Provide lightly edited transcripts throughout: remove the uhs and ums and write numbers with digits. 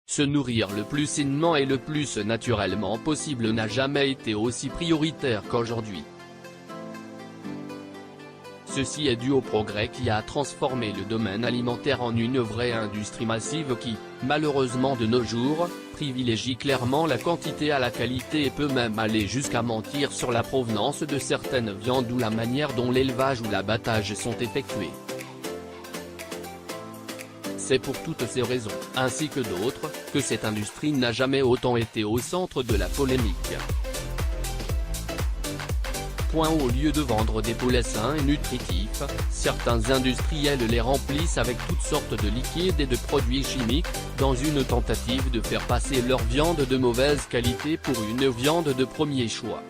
Se nourrir le plus sainement et le plus naturellement possible n'a jamais été aussi prioritaire qu'aujourd'hui. Ceci est dû au progrès qui a transformé le domaine alimentaire en une vraie industrie massive qui, malheureusement de nos jours, privilégie clairement la quantité à la qualité et peut même aller jusqu'à mentir sur la provenance de certaines viandes ou la manière dont l'élevage ou l'abattage sont effectués. C'est pour toutes ces raisons, ainsi que d'autres, que cette industrie n'a jamais autant été au centre de la polémique. Au lieu de vendre des poulets sains et nutritifs, certains industriels les remplissent avec toutes sortes de liquides et de produits chimiques, dans une tentative de faire passer leur viande de mauvaise qualité pour une viande de premier choix.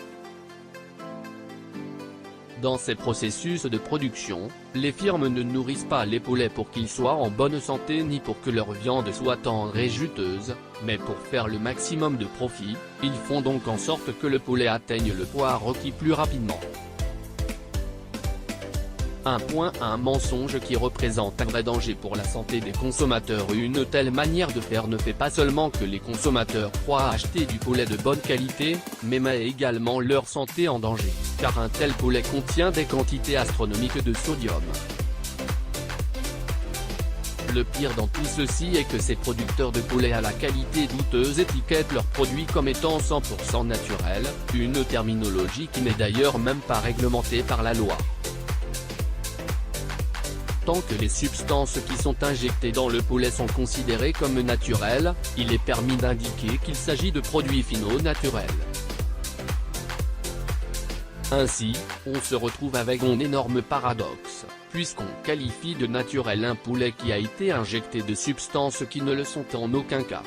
Dans ces processus de production, les firmes ne nourrissent pas les poulets pour qu'ils soient en bonne santé ni pour que leur viande soit tendre et juteuse, mais pour faire le maximum de profit. Ils font donc en sorte que le poulet atteigne le poids requis plus rapidement. Un mensonge qui représente un vrai danger pour la santé des consommateurs. Une telle manière de faire ne fait pas seulement que les consommateurs croient acheter du poulet de bonne qualité, mais met également leur santé en danger, car un tel poulet contient des quantités astronomiques de sodium. Le pire dans tout ceci est que ces producteurs de poulet à la qualité douteuse étiquettent leurs produits comme étant 100% naturels, une terminologie qui n'est d'ailleurs même pas réglementée par la loi. Tant que les substances qui sont injectées dans le poulet sont considérées comme naturelles, il est permis d'indiquer qu'il s'agit de produits finaux naturels. Ainsi, on se retrouve avec un énorme paradoxe, puisqu'on qualifie de naturel un poulet qui a été injecté de substances qui ne le sont en aucun cas.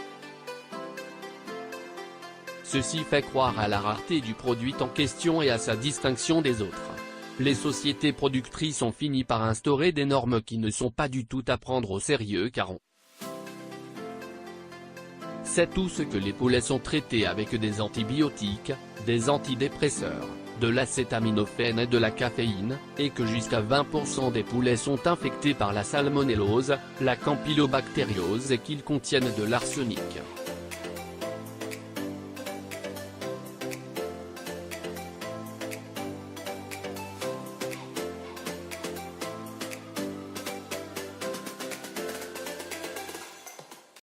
Ceci fait croire à la rareté du produit en question et à sa distinction des autres. Les sociétés productrices ont fini par instaurer des normes qui ne sont pas du tout à prendre au sérieux car on sait tous que les poulets sont traités avec des antibiotiques, des antidépresseurs, de l'acétaminophène et de la caféine, et que jusqu'à 20% des poulets sont infectés par la salmonellose, la campylobactériose et qu'ils contiennent de l'arsenic.